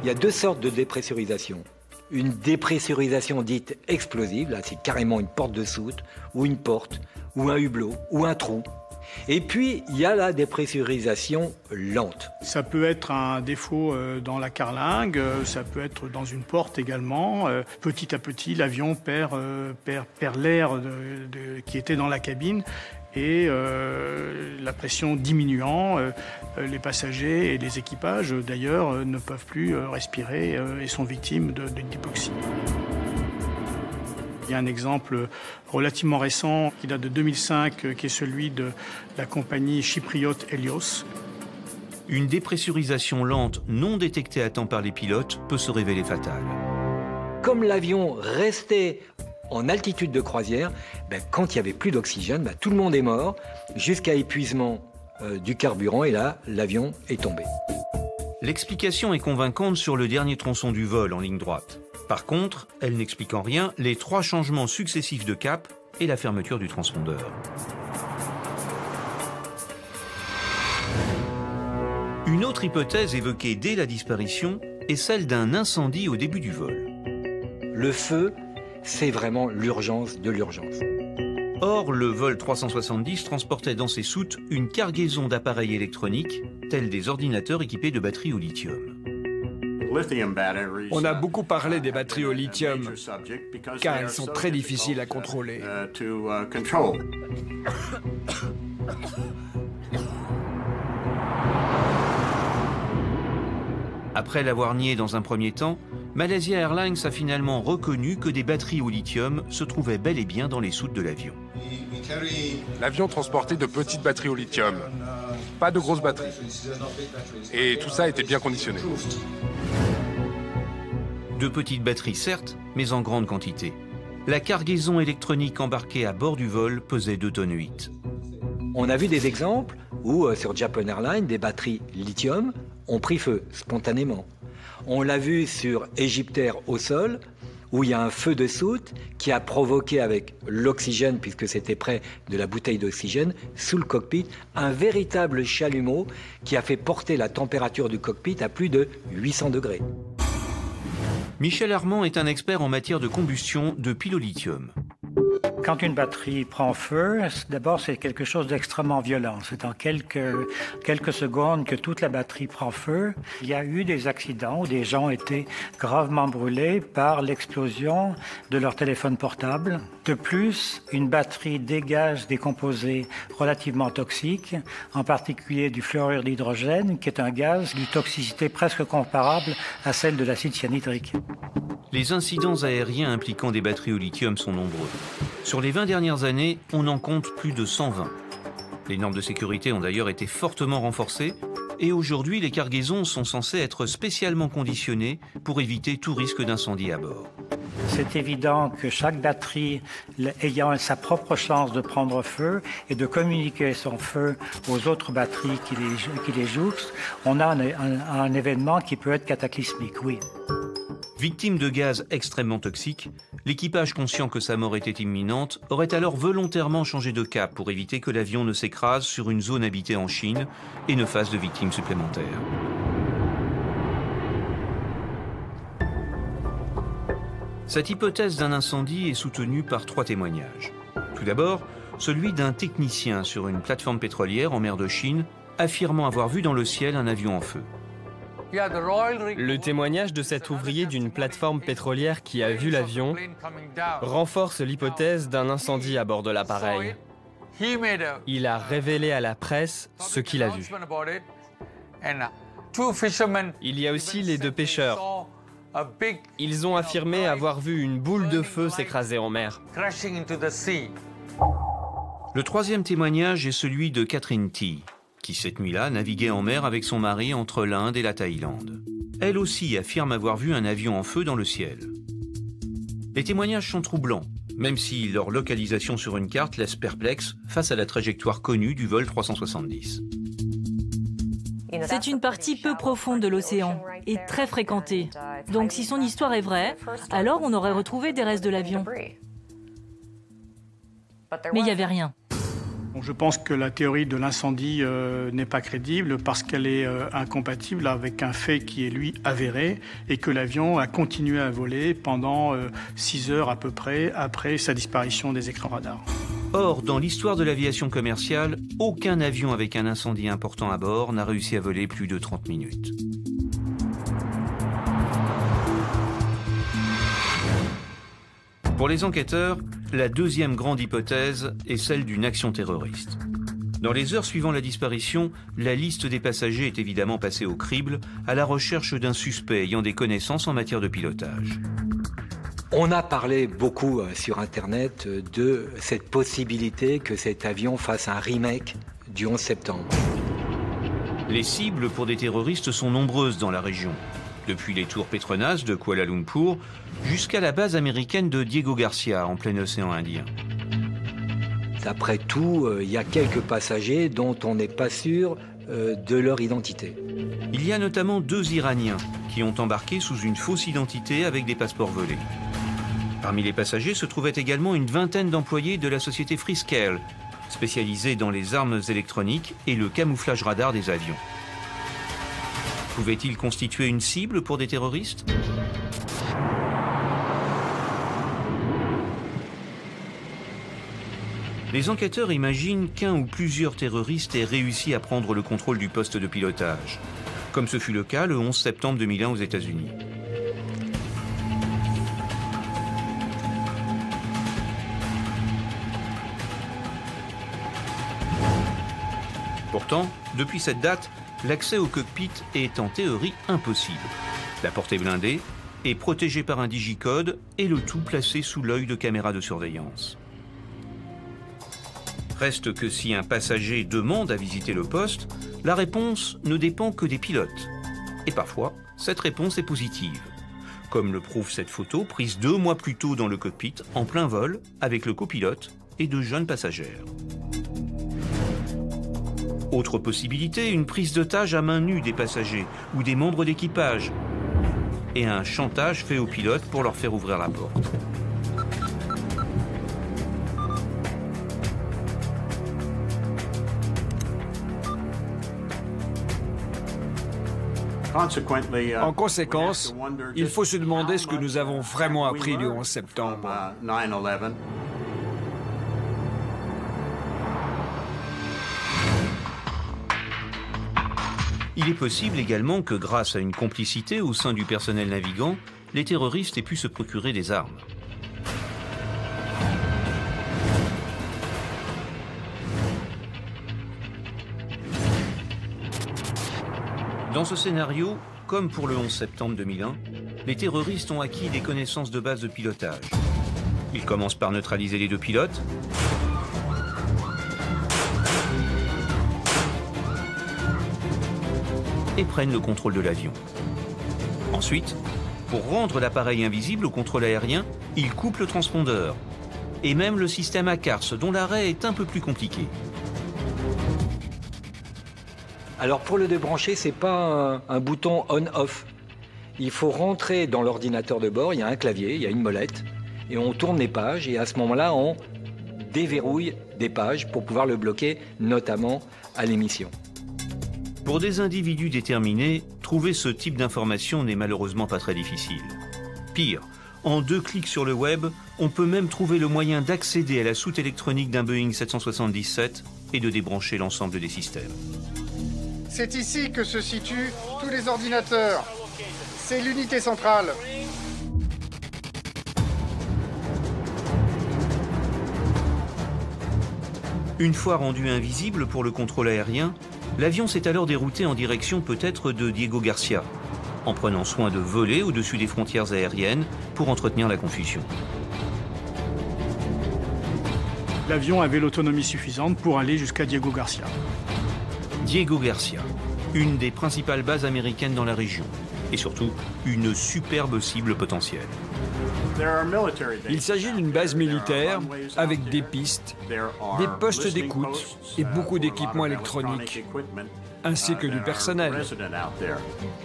Il y a 2 sortes de dépressurisation. Une dépressurisation dite explosive, là c'est carrément une porte de soute, ou une porte, ou un hublot, ou un trou. Et puis, il y a la dépressurisation lente. Ça peut être un défaut dans la carlingue, ça peut être dans une porte également. Petit à petit, l'avion perd l'air qui était dans la cabine. Et la pression diminuant, les passagers et les équipages, d'ailleurs, ne peuvent plus respirer et sont victimes d'hypoxie. Il y a un exemple relativement récent qui date de 2005, qui est celui de la compagnie chypriote Helios. Une dépressurisation lente non détectée à temps par les pilotes peut se révéler fatale. Comme l'avion restait en altitude de croisière, quand il n'y avait plus d'oxygène, tout le monde est mort, jusqu'à épuisement du carburant, et là, l'avion est tombé. L'explication est convaincante sur le dernier tronçon du vol en ligne droite. Par contre, elle n'explique en rien les 3 changements successifs de cap et la fermeture du transpondeur. Une autre hypothèse évoquée dès la disparition est celle d'un incendie au début du vol. Le feu, c'est vraiment l'urgence de l'urgence. Or, le vol 370 transportait dans ses soutes une cargaison d'appareils électroniques, tels des ordinateurs équipés de batteries au lithium. On a beaucoup parlé des batteries au lithium, car elles sont très difficiles à contrôler. Après l'avoir nié dans un premier temps, Malaysia Airlines a finalement reconnu que des batteries au lithium se trouvaient bel et bien dans les soutes de l'avion. L'avion transportait de petites batteries au lithium, pas de grosses batteries. Et tout ça était bien conditionné. De petites batteries certes, mais en grande quantité. La cargaison électronique embarquée à bord du vol pesait 2,8 tonnes. On a vu des exemples où, sur Japan Airlines, des batteries lithium ont pris feu spontanément. On l'a vu sur Egyptair au sol, où il y a un feu de soute qui a provoqué avec l'oxygène, puisque c'était près de la bouteille d'oxygène, sous le cockpit, un véritable chalumeau qui a fait porter la température du cockpit à plus de 800 degrés. Michel Armand est un expert en matière de combustion de piles au lithium. Quand une batterie prend feu, d'abord c'est quelque chose d'extrêmement violent. C'est en quelques secondes que toute la batterie prend feu. Il y a eu des accidents où des gens étaient gravement brûlés par l'explosion de leur téléphone portable. De plus, une batterie dégage des composés relativement toxiques, en particulier du fluorure d'hydrogène, qui est un gaz d'une toxicité presque comparable à celle de l'acide cyanhydrique. Les incidents aériens impliquant des batteries au lithium sont nombreux. Sur les 20 dernières années, on en compte plus de 120. Les normes de sécurité ont d'ailleurs été fortement renforcées et aujourd'hui, les cargaisons sont censées être spécialement conditionnées pour éviter tout risque d'incendie à bord. C'est évident que chaque batterie ayant sa propre chance de prendre feu et de communiquer son feu aux autres batteries qui les jouxtent, on a un événement qui peut être cataclysmique, oui. Victime de gaz extrêmement toxiques, l'équipage, conscient que sa mort était imminente, aurait alors volontairement changé de cap pour éviter que l'avion ne s'écrase sur une zone habitée en Chine et ne fasse de victimes supplémentaires. Cette hypothèse d'un incendie est soutenue par 3 témoignages. Tout d'abord, celui d'un technicien sur une plateforme pétrolière en mer de Chine, affirmant avoir vu dans le ciel un avion en feu. Le témoignage de cet ouvrier d'une plateforme pétrolière qui a vu l'avion renforce l'hypothèse d'un incendie à bord de l'appareil. Il a révélé à la presse ce qu'il a vu. Il y a aussi les 2 pêcheurs. Ils ont affirmé avoir vu une boule de feu s'écraser en mer. Le 3e témoignage est celui de Catherine T, qui cette nuit-là naviguait en mer avec son mari entre l'Inde et la Thaïlande. Elle aussi affirme avoir vu un avion en feu dans le ciel. Les témoignages sont troublants, même si leur localisation sur une carte laisse perplexe face à la trajectoire connue du vol 370. C'est une partie peu profonde de l'océan et très fréquentée. Donc si son histoire est vraie, alors on aurait retrouvé des restes de l'avion. Mais il n'y avait rien. Je pense que la théorie de l'incendie n'est pas crédible parce qu'elle est incompatible avec un fait qui est, lui, avéré et que l'avion a continué à voler pendant 6 heures à peu près après sa disparition des écrans radars. Or, dans l'histoire de l'aviation commerciale, aucun avion avec un incendie important à bord n'a réussi à voler plus de 30 minutes. Pour les enquêteurs, la 2e grande hypothèse est celle d'une action terroriste. Dans les heures suivant la disparition, la liste des passagers est évidemment passée au crible à la recherche d'un suspect ayant des connaissances en matière de pilotage. On a parlé beaucoup sur Internet de cette possibilité que cet avion fasse un remake du 11 septembre. Les cibles pour des terroristes sont nombreuses dans la région, depuis les tours Petronas de Kuala Lumpur jusqu'à la base américaine de Diego Garcia en plein océan Indien. Après tout, il y a quelques passagers dont on n'est pas sûr de leur identité. Il y a notamment 2 Iraniens qui ont embarqué sous une fausse identité avec des passeports volés. Parmi les passagers se trouvait également une vingtaine d'employés de la société Freescale, spécialisée dans les armes électroniques et le camouflage radar des avions. Pouvait-il constituer une cible pour des terroristes ? Les enquêteurs imaginent qu'un ou plusieurs terroristes aient réussi à prendre le contrôle du poste de pilotage, comme ce fut le cas le 11 septembre 2001 aux États-Unis. Pourtant, depuis cette date, l'accès au cockpit est en théorie impossible. La porte est blindée, est protégée par un digicode et le tout placé sous l'œil de caméras de surveillance. Reste que si un passager demande à visiter le poste, la réponse ne dépend que des pilotes. Et parfois, cette réponse est positive, comme le prouve cette photo prise 2 mois plus tôt dans le cockpit, en plein vol, avec le copilote et 2 jeunes passagères. Autre possibilité, une prise d'otage à main nue des passagers ou des membres d'équipage et un chantage fait aux pilotes pour leur faire ouvrir la porte. En conséquence, il faut se demander ce que nous avons vraiment appris du 11 septembre. Il est possible également que grâce à une complicité au sein du personnel navigant, les terroristes aient pu se procurer des armes. Dans ce scénario, comme pour le 11 septembre 2001, les terroristes ont acquis des connaissances de base de pilotage. Ils commencent par neutraliser les 2 pilotes, et prennent le contrôle de l'avion. Ensuite, pour rendre l'appareil invisible au contrôle aérien, ils coupent le transpondeur, et même le système ACARS, dont l'arrêt est un peu plus compliqué. Alors pour le débrancher, c'est pas un bouton on-off. il faut rentrer dans l'ordinateur de bord, il y a un clavier, il y a une molette, et on tourne les pages, et à ce moment-là, on déverrouille des pages pour pouvoir le bloquer, notamment à l'émission. Pour des individus déterminés, trouver ce type d'information n'est malheureusement pas très difficile. Pire, en 2 clics sur le web, on peut même trouver le moyen d'accéder à la soute électronique d'un Boeing 777 et de débrancher l'ensemble des systèmes. C'est ici que se situent tous les ordinateurs. C'est l'unité centrale. Une fois rendu invisible pour le contrôle aérien, l'avion s'est alors dérouté en direction peut-être de Diego Garcia, en prenant soin de voler au-dessus des frontières aériennes pour entretenir la confusion. L'avion avait l'autonomie suffisante pour aller jusqu'à Diego Garcia. Diego Garcia, une des principales bases américaines dans la région, et surtout une superbe cible potentielle. Il s'agit d'une base militaire avec des pistes, des postes d'écoute et beaucoup d'équipements électroniques, ainsi que du personnel.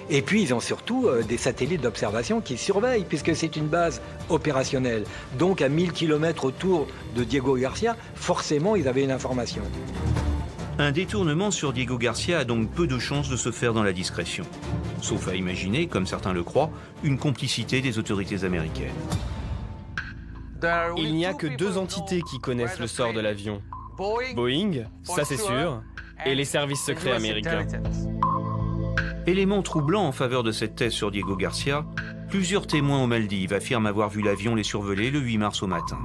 Et puis ils ont surtout des satellites d'observation qui surveillent, puisque c'est une base opérationnelle. Donc à 1000 km autour de Diego Garcia, forcément ils avaient une information. Un détournement sur Diego Garcia a donc peu de chances de se faire dans la discrétion. Sauf à imaginer, comme certains le croient, une complicité des autorités américaines. Il n'y a que 2 entités qui connaissent le sort de l'avion. Boeing, ça c'est sûr, et les services secrets américains. Élément troublant en faveur de cette thèse sur Diego Garcia, plusieurs témoins aux Maldives affirment avoir vu l'avion les survoler le 8 mars au matin.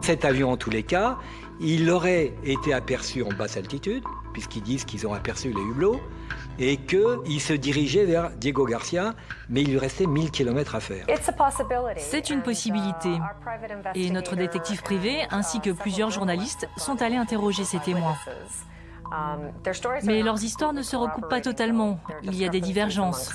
Cet avion, en tous les cas, il aurait été aperçu en basse altitude, puisqu'ils disent qu'ils ont aperçu les hublots, et qu'il se dirigeait vers Diego Garcia, mais il lui restait 1000 km à faire. C'est une possibilité. Et notre détective privé, ainsi que plusieurs journalistes, sont allés interroger ces témoins. Mais leurs histoires ne se recoupent pas totalement. Il y a des divergences.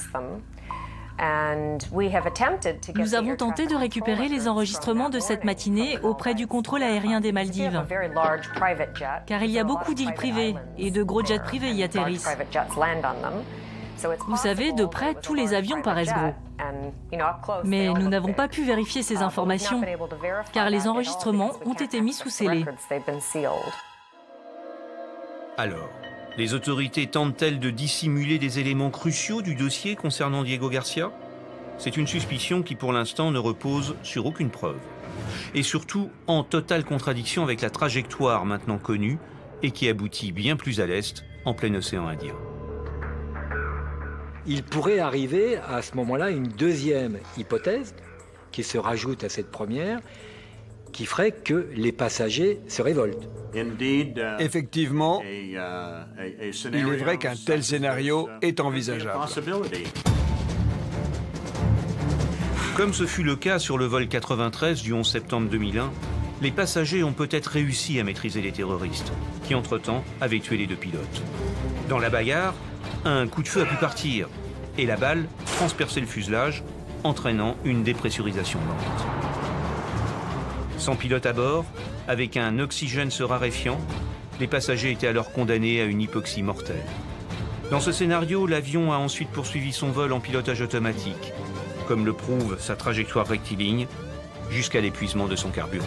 Nous avons tenté de récupérer les enregistrements de cette matinée auprès du contrôle aérien des Maldives, car il y a beaucoup d'îles privées et de gros jets privés y atterrissent. Vous savez, de près, tous les avions paraissent gros. Mais nous n'avons pas pu vérifier ces informations, car les enregistrements ont été mis sous scellé. Alors, les autorités tentent-elles de dissimuler des éléments cruciaux du dossier concernant Diego Garcia? C'est une suspicion qui pour l'instant ne repose sur aucune preuve. Et surtout en totale contradiction avec la trajectoire maintenant connue et qui aboutit bien plus à l'est, en plein océan Indien. Il pourrait arriver à ce moment-là une deuxième hypothèse qui se rajoute à cette première, qui ferait que les passagers se révoltent. Effectivement, il est vrai qu'un tel scénario est envisageable. Comme ce fut le cas sur le vol 93 du 11 septembre 2001, les passagers ont peut-être réussi à maîtriser les terroristes, qui entre-temps avaient tué les 2 pilotes. Dans la bagarre, un coup de feu a pu partir, et la balle transperçait le fuselage, entraînant une dépressurisation lente. Sans pilote à bord, avec un oxygène se raréfiant, les passagers étaient alors condamnés à une hypoxie mortelle. Dans ce scénario, l'avion a ensuite poursuivi son vol en pilotage automatique, comme le prouve sa trajectoire rectiligne, jusqu'à l'épuisement de son carburant.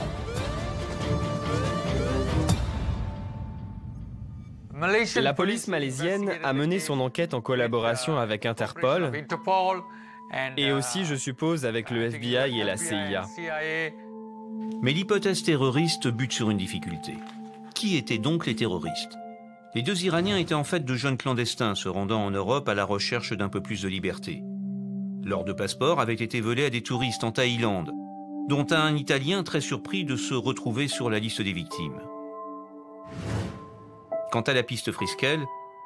La police malaisienne a mené son enquête en collaboration avec Interpol et aussi, je suppose, avec le FBI et la CIA. Mais l'hypothèse terroriste bute sur une difficulté. Qui étaient donc les terroristes? Les 2 Iraniens étaient en fait de jeunes clandestins se rendant en Europe à la recherche d'un peu plus de liberté. Leurs 2 passeports avaient été volés à des touristes en Thaïlande, dont un Italien très surpris de se retrouver sur la liste des victimes. Quant à la piste Friskel,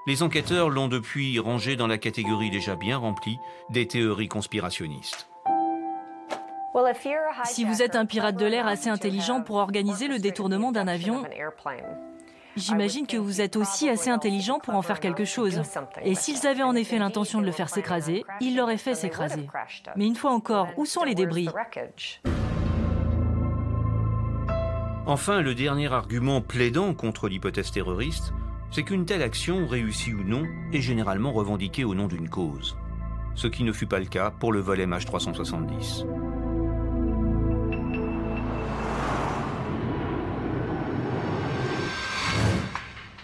les enquêteurs l'ont depuis rangée dans la catégorie déjà bien remplie des théories conspirationnistes. Si vous êtes un pirate de l'air assez intelligent pour organiser le détournement d'un avion, j'imagine que vous êtes aussi assez intelligent pour en faire quelque chose. Et s'ils avaient en effet l'intention de le faire s'écraser, ils l'auraient fait s'écraser. Mais une fois encore, où sont les débris? Enfin, le dernier argument plaidant contre l'hypothèse terroriste, c'est qu'une telle action, réussie ou non, est généralement revendiquée au nom d'une cause. ce qui ne fut pas le cas pour le vol MH370.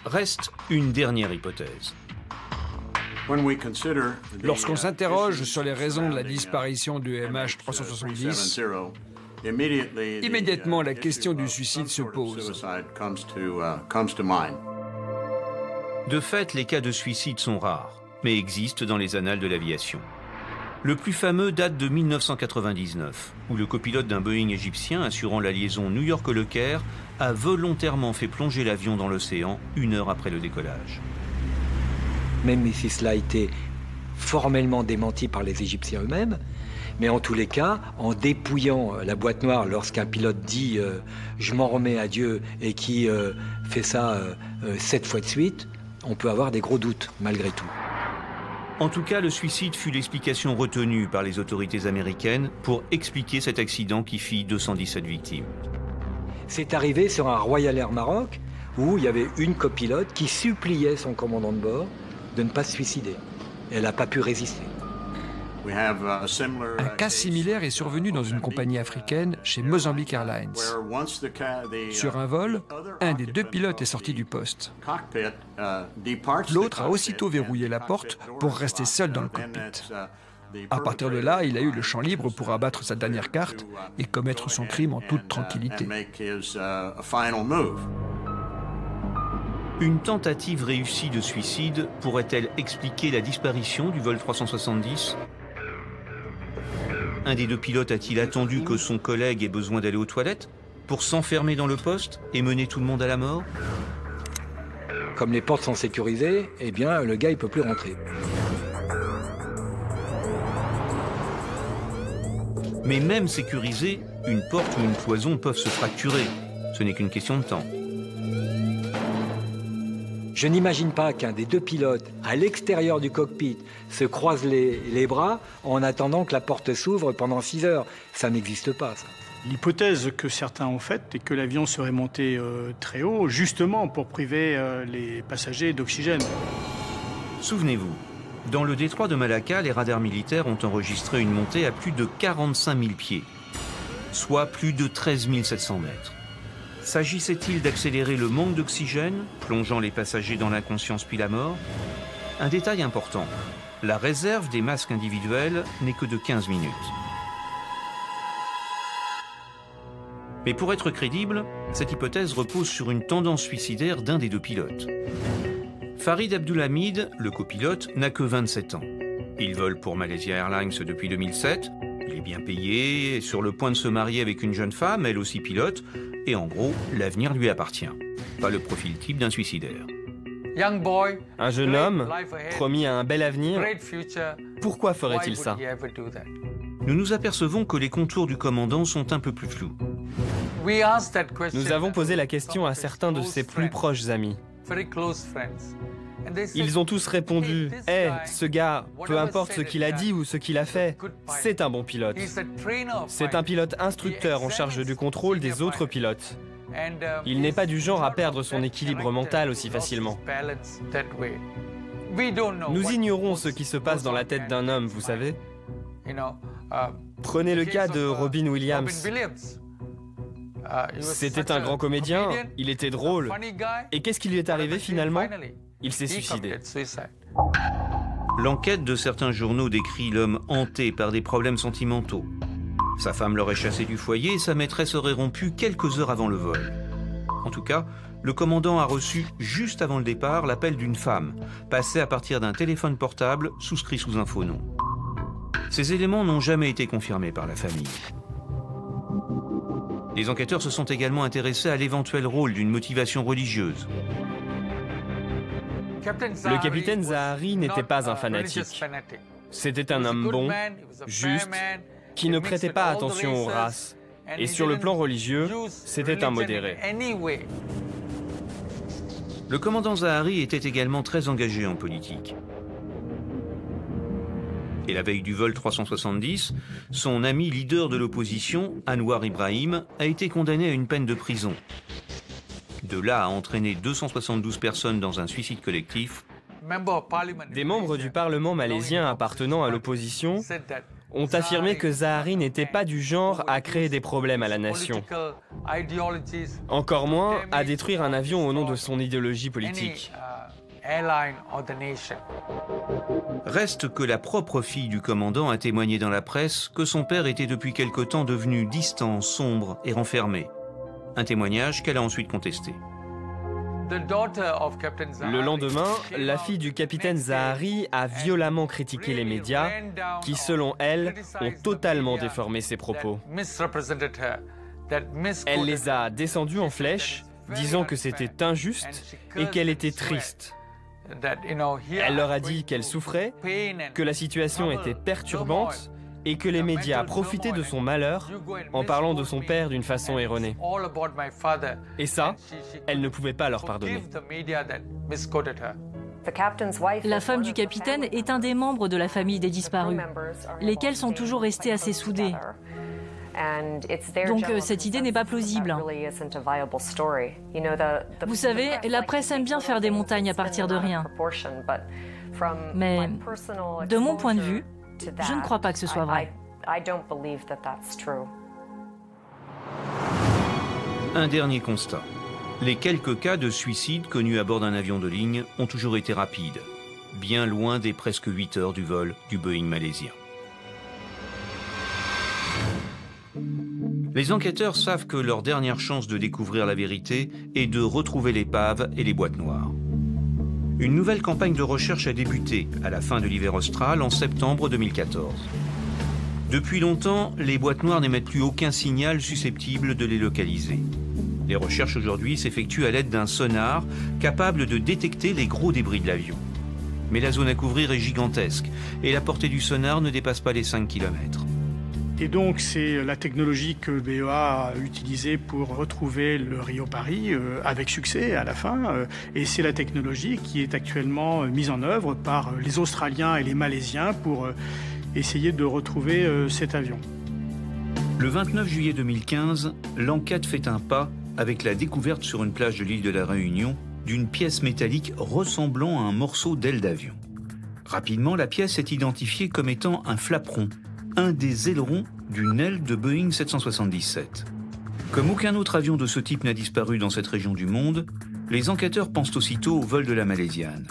Reste une dernière hypothèse. Lorsqu'on s'interroge sur les raisons de la disparition du MH370, immédiatement la question du suicide se pose. De fait, les cas de suicide sont rares, mais existent dans les annales de l'aviation. Le plus fameux date de 1999, où le copilote d'un Boeing égyptien assurant la liaison New York-Le Caire a volontairement fait plonger l'avion dans l'océan 1 heure après le décollage. Même si cela a été formellement démenti par les Égyptiens eux-mêmes, mais en tous les cas, en dépouillant la boîte noire lorsqu'un pilote dit « je m'en remets à Dieu » et qui fait ça 7 fois de suite, on peut avoir des gros doutes malgré tout. En tout cas, le suicide fut l'explication retenue par les autorités américaines pour expliquer cet accident qui fit 217 victimes. C'est arrivé sur un Royal Air Maroc où il y avait une copilote qui suppliait son commandant de bord de ne pas se suicider. Elle n'a pas pu résister. Un cas similaire est survenu dans une compagnie africaine chez Mozambique Airlines. Sur un vol, un des 2 pilotes est sorti du poste. L'autre a aussitôt verrouillé la porte pour rester seul dans le cockpit. À partir de là, il a eu le champ libre pour abattre sa dernière carte et commettre son crime en toute tranquillité. Une tentative réussie de suicide pourrait-elle expliquer la disparition du vol 370 ? Un des 2 pilotes a-t-il attendu que son collègue ait besoin d'aller aux toilettes pour s'enfermer dans le poste et mener tout le monde à la mort? Comme les portes sont sécurisées, eh bien, le gars, il ne peut plus rentrer. Mais même sécurisée, une porte ou une cloison peuvent se fracturer. Ce n'est qu'une question de temps. Je n'imagine pas qu'un des 2 pilotes, à l'extérieur du cockpit, se croise les bras en attendant que la porte s'ouvre pendant 6 heures. Ça n'existe pas, ça. L'hypothèse que certains ont faite est que l'avion serait monté très haut, justement pour priver les passagers d'oxygène. Souvenez-vous, dans le détroit de Malacca, les radars militaires ont enregistré une montée à plus de 45 000 pieds, soit plus de 13 700 mètres. S'agissait-il d'accélérer le manque d'oxygène, plongeant les passagers dans l'inconscience puis la mort? Un détail important, la réserve des masques individuels n'est que de 15 minutes. Mais pour être crédible, cette hypothèse repose sur une tendance suicidaire d'un des 2 pilotes. Farid Abdulhamid, le copilote, n'a que 27 ans. Il vole pour Malaysia Airlines depuis 2007, il est bien payé, est sur le point de se marier avec une jeune femme, elle aussi pilote, et en gros, l'avenir lui appartient. Pas le profil type d'un suicidaire. Un jeune homme, promis à un bel avenir, pourquoi ferait-il ça? Nous nous apercevons que les contours du commandant sont un peu plus flous. Nous avons posé la question à certains de ses plus proches amis. Ils ont tous répondu « Hey, ce gars, peu importe ce qu'il a dit ou ce qu'il a fait, c'est un bon pilote. C'est un pilote instructeur en charge du contrôle des autres pilotes. Il n'est pas du genre à perdre son équilibre mental aussi facilement. » Nous ignorons ce qui se passe dans la tête d'un homme, vous savez. Prenez le cas de Robin Williams. C'était un grand comédien, il était drôle. Et qu'est-ce qui lui est arrivé finalement? Il s'est suicidé. L'enquête de certains journaux décrit l'homme hanté par des problèmes sentimentaux. Sa femme l'aurait chassé du foyer et sa maîtresse aurait rompu quelques heures avant le vol. En tout cas, le commandant a reçu, juste avant le départ, l'appel d'une femme, passé à partir d'un téléphone portable souscrit sous un faux nom. Ces éléments n'ont jamais été confirmés par la famille. Les enquêteurs se sont également intéressés à l'éventuel rôle d'une motivation religieuse. Le capitaine Zahari n'était pas un fanatique. C'était un homme bon, juste, qui ne prêtait pas attention aux races. Et sur le plan religieux, c'était un modéré. Le commandant Zahari était également très engagé en politique. Et la veille du vol 370, son ami leader de l'opposition, Anwar Ibrahim, a été condamné à une peine de prison. De là à entraîner 272 personnes dans un suicide collectif, Des membres du Parlement malaisien appartenant à l'opposition ont affirmé que Zahari n'était pas du genre à créer des problèmes à la nation, encore moins à détruire un avion au nom de son idéologie politique. Reste que la propre fille du commandant a témoigné dans la presse que son père était depuis quelque temps devenu distant, sombre et renfermé. Un témoignage qu'elle a ensuite contesté. Le lendemain, la fille du capitaine Zahari a violemment critiqué les médias qui, selon elle, ont totalement déformé ses propos. Elle les a descendus en flèche, disant que c'était injuste et qu'elle était triste. Elle leur a dit qu'elle souffrait, que la situation était perturbante et que les médias profitaient de son malheur en parlant de son père d'une façon erronée. Et ça, elle ne pouvait pas leur pardonner. La femme du capitaine est un des membres de la famille des disparus, lesquels sont toujours restés assez soudés. Donc cette idée n'est pas plausible. Vous savez, la presse aime bien faire des montagnes à partir de rien. Mais de mon point de vue, je ne crois pas que ce soit vrai. Un dernier constat. Les quelques cas de suicide connus à bord d'un avion de ligne ont toujours été rapides, bien loin des presque 8 heures du vol du Boeing malaisien. Les enquêteurs savent que leur dernière chance de découvrir la vérité est de retrouver l'épave et les boîtes noires. Une nouvelle campagne de recherche a débuté à la fin de l'hiver austral en septembre 2014. Depuis longtemps, les boîtes noires n'émettent plus aucun signal susceptible de les localiser. Les recherches aujourd'hui s'effectuent à l'aide d'un sonar capable de détecter les gros débris de l'avion. Mais la zone à couvrir est gigantesque et la portée du sonar ne dépasse pas les 5 km. Et donc c'est la technologie que BEA a utilisée pour retrouver le Rio Paris avec succès à la fin. Et c'est la technologie qui est actuellement mise en œuvre par les Australiens et les Malaisiens pour essayer de retrouver cet avion. Le 29 juillet 2015, l'enquête fait un pas avec la découverte sur une plage de l'île de la Réunion d'une pièce métallique ressemblant à un morceau d'aile d'avion. Rapidement, la pièce est identifiée comme étant un flaperon, un des ailerons d'une aile de Boeing 777. Comme aucun autre avion de ce type n'a disparu dans cette région du monde, les enquêteurs pensent aussitôt au vol de la Malaisiane.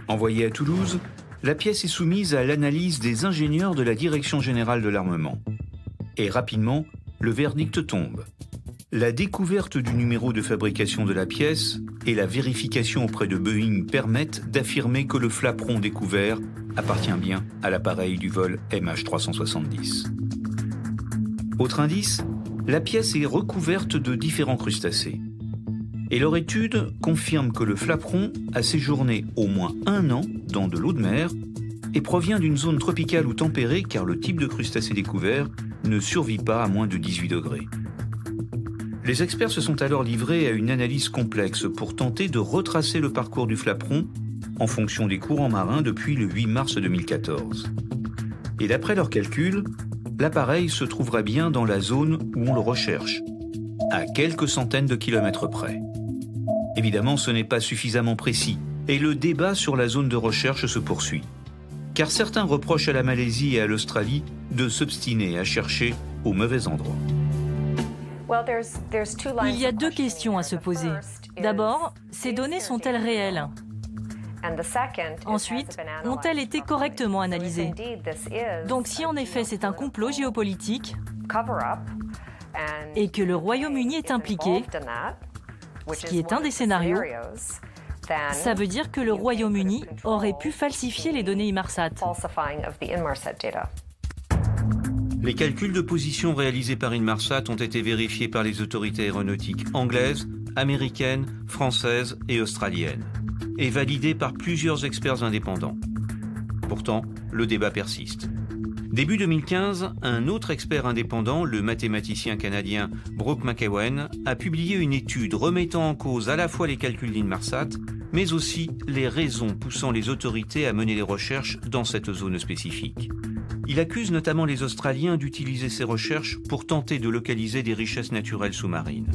Envoyée à Toulouse, la pièce est soumise à l'analyse des ingénieurs de la Direction générale de l'armement. Et rapidement, le verdict tombe. La découverte du numéro de fabrication de la pièce et la vérification auprès de Boeing permettent d'affirmer que le flaperon découvert appartient bien à l'appareil du vol MH370. Autre indice, la pièce est recouverte de différents crustacés. Et leur étude confirme que le flaperon a séjourné au moins 1 an dans de l'eau de mer et provient d'une zone tropicale ou tempérée car le type de crustacé découvert ne survit pas à moins de 18 degrés. Les experts se sont alors livrés à une analyse complexe pour tenter de retracer le parcours du flaperon en fonction des courants marins depuis le 8 mars 2014. Et d'après leurs calculs, l'appareil se trouverait bien dans la zone où on le recherche, à quelques centaines de kilomètres près. Évidemment, ce n'est pas suffisamment précis, et le débat sur la zone de recherche se poursuit. Car certains reprochent à la Malaisie et à l'Australie de s'obstiner à chercher au mauvais endroit. Il y a 2 questions à se poser. D'abord, ces données sont-elles réelles ? Ensuite, ont-elles été correctement analysées ? Donc si en effet c'est un complot géopolitique et que le Royaume-Uni est impliqué, ce qui est un des scénarios, ça veut dire que le Royaume-Uni aurait pu falsifier les données Inmarsat. Les calculs de position réalisés par Inmarsat ont été vérifiés par les autorités aéronautiques anglaises, américaines, françaises et australiennes, et validés par plusieurs experts indépendants. Pourtant, le débat persiste. Début 2015, un autre expert indépendant, le mathématicien canadien Brooke McEwen, a publié une étude remettant en cause à la fois les calculs d'Inmarsat, mais aussi les raisons poussant les autorités à mener les recherches dans cette zone spécifique. Il accuse notamment les Australiens d'utiliser ces recherches pour tenter de localiser des richesses naturelles sous-marines.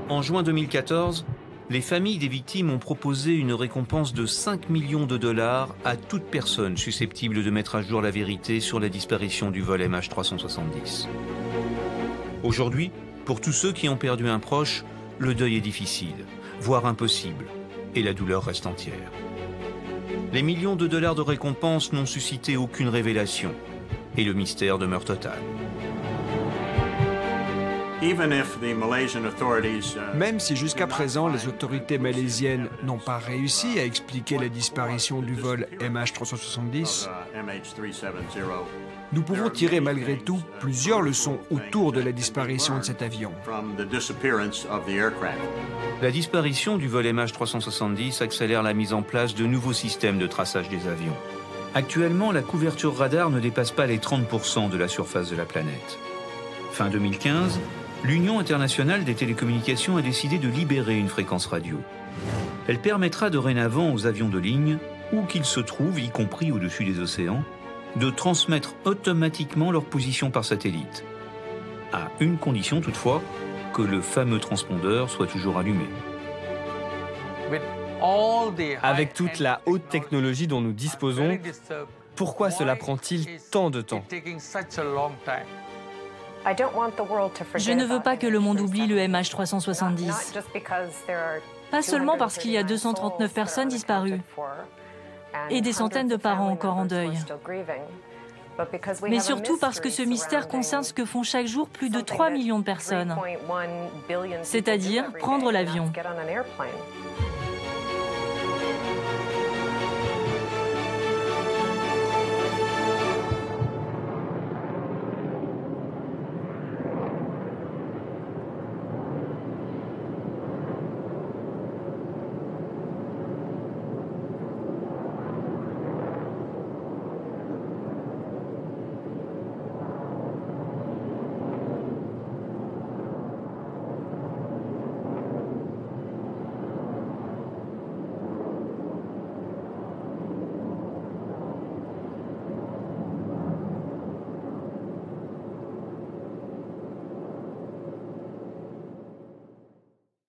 En juin 2014, les familles des victimes ont proposé une récompense de 5 millions de dollars à toute personne susceptible de mettre à jour la vérité sur la disparition du vol MH370. Aujourd'hui, pour tous ceux qui ont perdu un proche, le deuil est difficile, voire impossible, et la douleur reste entière. Les millions de dollars de récompense n'ont suscité aucune révélation, et le mystère demeure total. Même si jusqu'à présent les autorités malaisiennes n'ont pas réussi à expliquer la disparition du vol MH370, nous pouvons tirer malgré tout plusieurs leçons autour de la disparition de cet avion. La disparition du vol MH370 accélère la mise en place de nouveaux systèmes de traçage des avions. Actuellement, la couverture radar ne dépasse pas les 30% de la surface de la planète. Fin 2015, l'Union internationale des télécommunications a décidé de libérer une fréquence radio. Elle permettra dorénavant aux avions de ligne, où qu'ils se trouvent, y compris au-dessus des océans, de transmettre automatiquement leur position par satellite. À une condition toutefois, que le fameux transpondeur soit toujours allumé. Avec toute la haute technologie dont nous disposons, pourquoi cela prend-il tant de temps ? Je ne veux pas que le monde oublie le MH370. Pas seulement parce qu'il y a 239 personnes disparues et des centaines de parents encore en deuil, mais surtout parce que ce mystère concerne ce que font chaque jour plus de 3 millions de personnes, c'est-à-dire prendre l'avion.